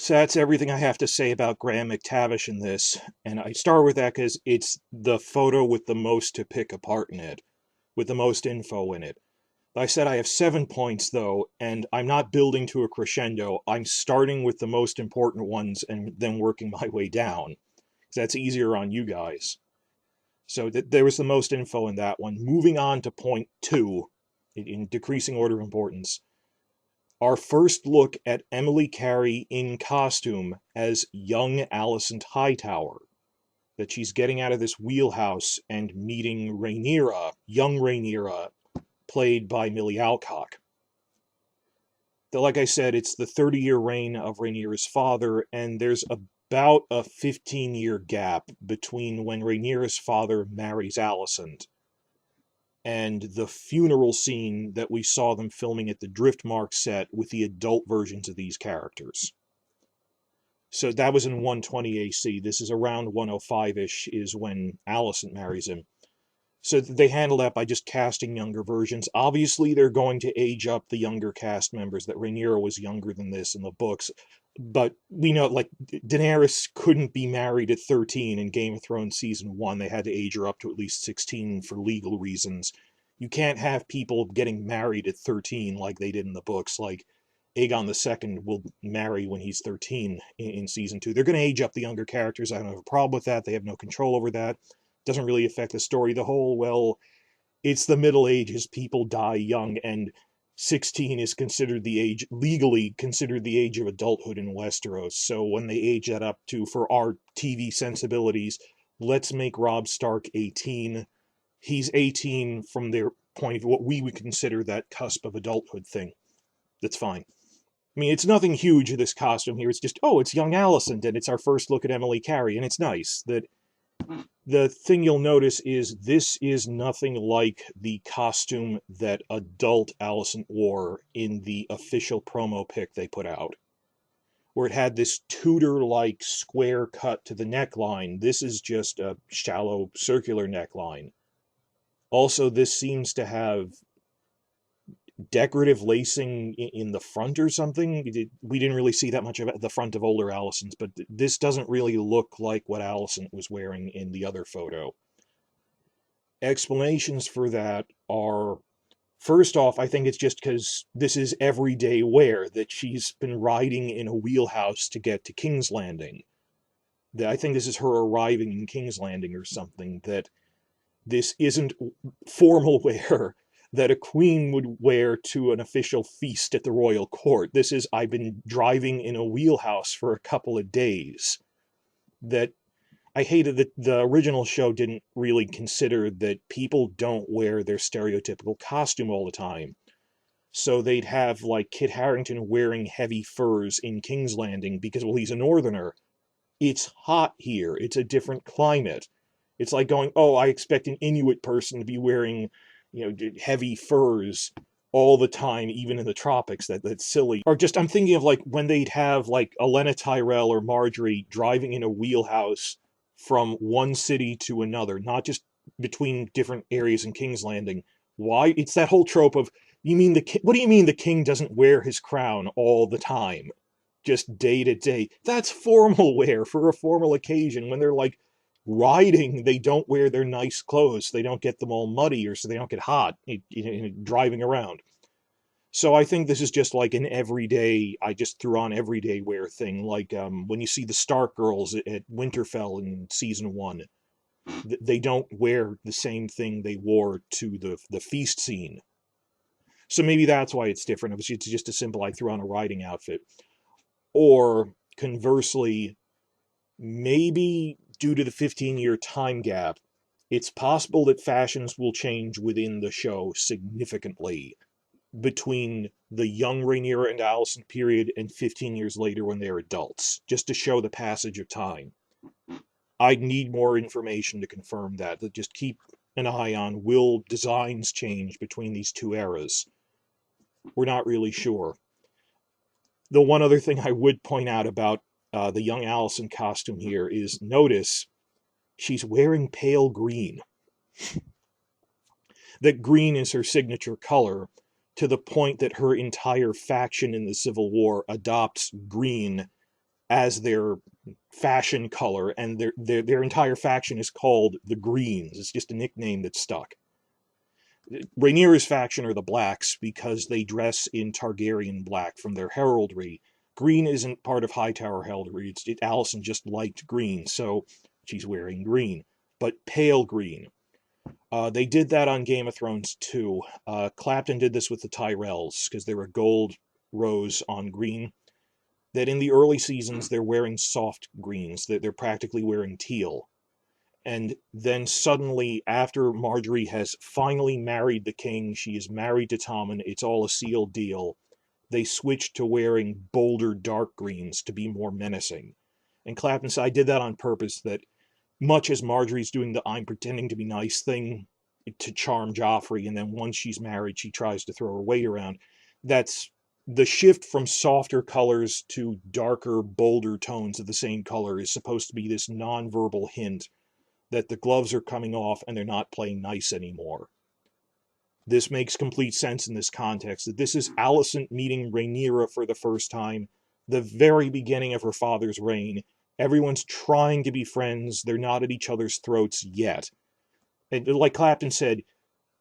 So that's everything I have to say about Graham McTavish in this, and I start with that because it's the photo with the most to pick apart in it, with the most info in it. I said I have 7 points, though, and I'm not building to a crescendo. I'm starting with the most important ones and then working my way down, because that's easier on you guys. So there was the most info in that one. Moving on to point 2, in decreasing order of importance. Our first look at Emily Carey in costume as young Alicent Hightower. That she's getting out of this wheelhouse and meeting Rhaenyra, young Rhaenyra, played by Millie Alcock. Like I said, it's the 30-year reign of Rhaenyra's father, and there's about a 15-year gap between when Rhaenyra's father marries Alicent and the funeral scene that we saw them filming at the Driftmark set with the adult versions of these characters. So that was in 120 AC. This is around 105-ish is when Alicent marries him. So they handle that by just casting younger versions. Obviously, they're going to age up the younger cast members. That Rhaenyra was younger than this in the books. But we know, like, Daenerys couldn't be married at 13 in Game of Thrones Season 1. They had to age her up to at least 16 for legal reasons. You can't have people getting married at 13 like they did in the books. Like, Aegon II will marry when he's 13 in Season 2. They're going to age up the younger characters. I don't have a problem with that. They have no control over that. Doesn't really affect the story. The whole, well, it's the Middle Ages, people die young, and 16 is considered the age, legally considered the age of adulthood in Westeros. So when they age that up to, for our TV sensibilities, let's make Robb Stark 18. He's 18 from their point of view, what we would consider that cusp of adulthood thing. That's fine. I mean, it's nothing huge, this costume here. It's just, oh, it's young Alicent, and it's our first look at Emily Carey, and it's nice. The thing you'll notice is this is nothing like the costume that adult Alicent wore in the official promo pic they put out, where it had this Tudor-like square cut to the neckline. This is just a shallow circular neckline. Also, this seems to have decorative lacing in the front or something. We didn't really see that much of the front of older Alicent's, but this doesn't really look like what Alicent was wearing in the other photo. Explanations for that are, first off, I think it's just because this is everyday wear, that she's been riding in a wheelhouse to get to King's Landing. I think this is her arriving in King's Landing or something, that this isn't formal wear that a queen would wear to an official feast at the royal court. This is, I've been driving in a wheelhouse for a couple of days. That I hated that the original show didn't really consider that people don't wear their stereotypical costume all the time. So they'd have, like, Kit Harington wearing heavy furs in King's Landing because, well, he's a northerner. It's hot here. It's a different climate. It's like going, oh, I expect an Inuit person to be wearing, heavy furs all the time, even in the tropics. That's silly. Or just, I'm thinking of, like, when they'd have, like, Olenna Tyrell or Marjorie driving in a wheelhouse from one city to another, not just between different areas in King's Landing. Why? It's that whole trope of, what do you mean the king doesn't wear his crown all the time? Just day to day. That's formal wear for a formal occasion. When they're, like, riding, they don't wear their nice clothes so they don't get them all muddy or so they don't get hot driving around. So I think this is just like an everyday, I just threw on everyday wear thing, like when you see the Stark girls at Winterfell in Season 1, they don't wear the same thing they wore to the feast scene. So maybe that's why it's different. It's just a simple, I threw on a riding outfit. Or conversely, maybe due to the 15-year time gap, it's possible that fashions will change within the show significantly between the young Rhaenyra and Alicent period and 15 years later when they're adults, just to show the passage of time. I'd need more information to confirm that just keep an eye on, will designs change between these two eras? We're not really sure. The one other thing I would point out about the young Alicent costume here is, notice she's wearing pale green. That green is her signature color, to the point that her entire faction in the Civil War adopts green as their fashion color, and their entire faction is called the Greens. It's just a nickname that's stuck. Rhaenyra's faction are the Blacks because they dress in Targaryen black from their heraldry. Green isn't part of Hightower heraldry. Alicent just liked green, so she's wearing green, but pale green. They did that on Game of Thrones too. Clapton did this with the Tyrells because they were gold, rose on green. That in the early seasons they're wearing soft greens. They're practically wearing teal. And then suddenly, after Margaery has finally married the king, she is married to Tommen, it's all a sealed deal, they switch to wearing bolder dark greens to be more menacing. And Clapton said, I did that on purpose, that much as Marjorie's doing the I'm pretending to be nice thing to charm Joffrey, and then once she's married, she tries to throw her weight around, that's the shift from softer colors to darker, bolder tones of the same color is supposed to be this nonverbal hint that the gloves are coming off and they're not playing nice anymore. This makes complete sense in this context, that this is Alicent meeting Rhaenyra for the first time, the very beginning of her father's reign. Everyone's trying to be friends, they're not at each other's throats yet. And like Clapton said,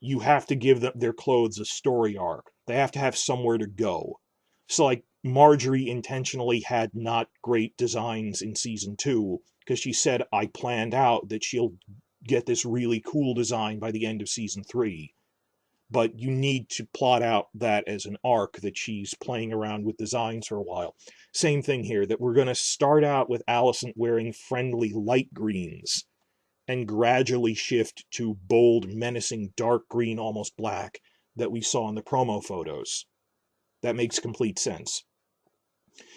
you have to give them their clothes a story arc. They have to have somewhere to go. So like Margaery intentionally had not great designs in season 2, because she said, I planned out that she'll get this really cool design by the end of season 3. But you need to plot out that as an arc, that she's playing around with designs for a while. Same thing here, that we're going to start out with Alicent wearing friendly light greens and gradually shift to bold, menacing, dark green, almost black, that we saw in the promo photos. That makes complete sense.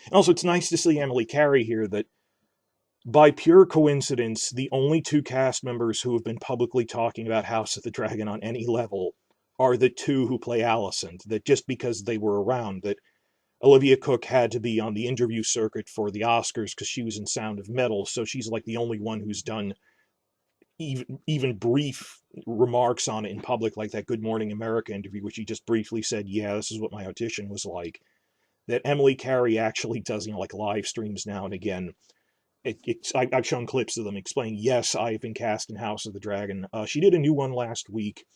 And also, it's nice to see Emily Carey here, that by pure coincidence, the only 2 cast members who have been publicly talking about House of the Dragon on any level are the 2 who play Alicent, that just because they were around, that Olivia Cooke had to be on the interview circuit for the Oscars because she was in Sound of Metal, so she's like the only one who's done even brief remarks on it in public, like that Good Morning America interview, where she just briefly said, yeah, this is what my audition was like. That Emily Carey actually does, like live streams now and again. I've shown clips of them explaining, yes, I've been cast in House of the Dragon. She did a new one last week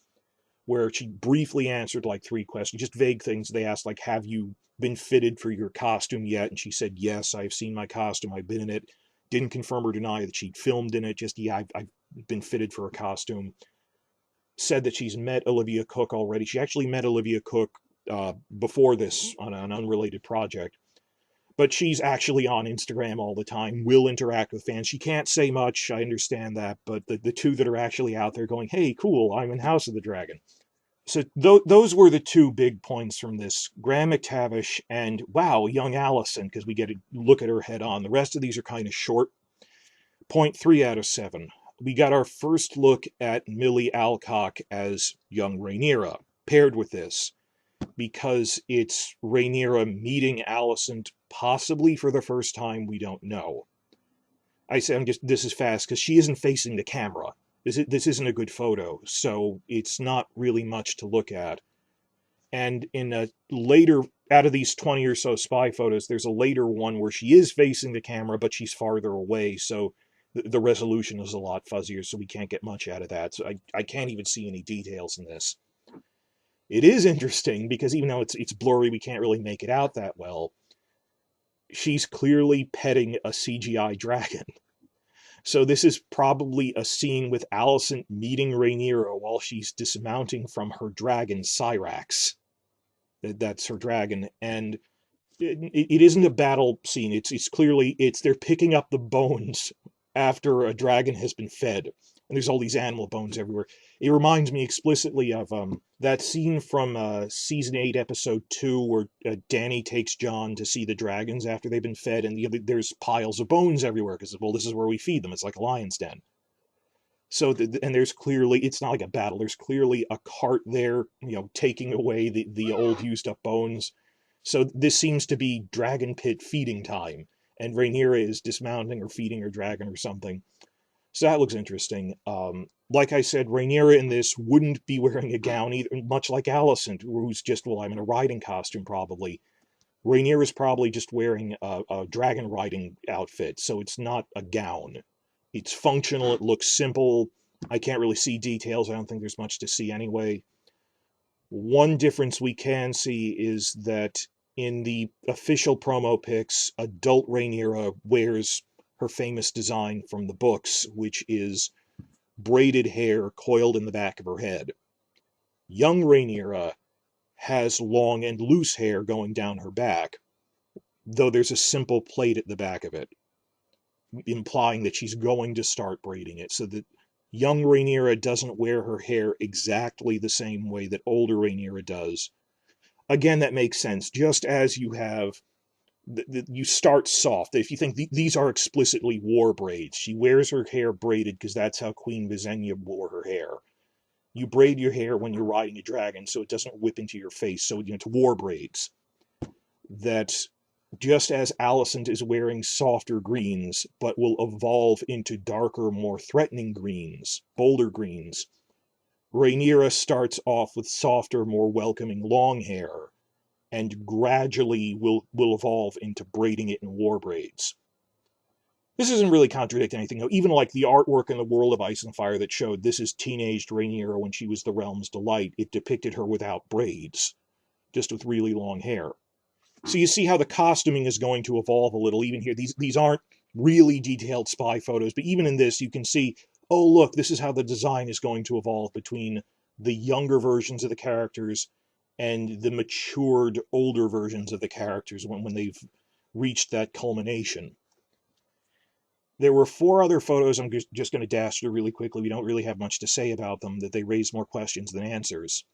where she briefly answered like 3 questions, just vague things. They asked, like, have you been fitted for your costume yet? And she said, yes, I've seen my costume, I've been in it. Didn't confirm or deny that she'd filmed in it, just, yeah, I've been fitted for a costume. Said that she's met Olivia Cooke already. She actually met Olivia Cooke before this on an unrelated project. But she's actually on Instagram all the time, will interact with fans. She can't say much, I understand that, but the 2 that are actually out there going, hey, cool, I'm in House of the Dragon. So those were the 2 big points from this. Graham McTavish and, wow, young Alicent, because we get to look at her head on. The rest of these are kind of short. 0.3 out of 7. We got our first look at Millie Alcock as young Rhaenyra, paired with this, because it's Rhaenyra meeting Alicent, possibly for the first time, we don't know. I say this is fast, because she isn't facing the camera. This isn't a good photo, so it's not really much to look at. And in a later, out of these 20 or so spy photos, there's a later one where she is facing the camera, but she's farther away, so the resolution is a lot fuzzier, so we can't get much out of that. So I can't even see any details in this. It is interesting, because even though it's blurry, we can't really make it out that well. She's clearly petting a CGI dragon. So this is probably a scene with Alicent meeting Rhaenyra while she's dismounting from her dragon, Syrax. That's her dragon, and it isn't a battle scene. It's clearly, they're picking up the bones after a dragon has been fed, and there's all these animal bones everywhere. It reminds me explicitly of that scene from season 8, episode 2, where Dany takes Jon to see the dragons after they've been fed, and there's piles of bones everywhere, because, well, this is where we feed them. It's like a lion's den. So, and there's clearly, it's not like a battle, there's clearly a cart there, taking away the old used up bones. So this seems to be dragon pit feeding time, and Rhaenyra is dismounting or feeding her dragon or something. So that looks interesting. Like I said, Rhaenyra in this wouldn't be wearing a gown either, much like Alicent, who's just, well, I'm in a riding costume probably. Rhaenyra's probably just wearing a dragon riding outfit, so it's not a gown. It's functional, it looks simple. I can't really see details. I don't think there's much to see anyway. One difference we can see is that in the official promo pics, adult Rhaenyra wears her famous design from the books, which is braided hair coiled in the back of her head. Young Rhaenyra has long and loose hair going down her back, though there's a simple plait at the back of it, implying that she's going to start braiding it, so that young Rhaenyra doesn't wear her hair exactly the same way that older Rhaenyra does. Again, that makes sense. Just as you have, you start soft. If you think these are explicitly war braids, she wears her hair braided because that's how Queen Visenya wore her hair. You braid your hair when you're riding a dragon so it doesn't whip into your face, so it's war braids. That just as Alicent is wearing softer greens, but will evolve into darker, more threatening greens, bolder greens, Rhaenyra starts off with softer, more welcoming long hair, and gradually will evolve into braiding it in war braids. This isn't really contradicting anything, though. Even like the artwork in the World of Ice and Fire that showed this is teenaged Rhaenyra when she was the Realm's Delight, it depicted her without braids, just with really long hair. So you see how the costuming is going to evolve a little even here. These aren't really detailed spy photos, but even in this you can see, oh look, this is how the design is going to evolve between the younger versions of the characters and the matured older versions of the characters when they've reached that culmination. There were 4 other photos I'm just going to dash through really quickly. We don't really have much to say about them, that they raise more questions than answers.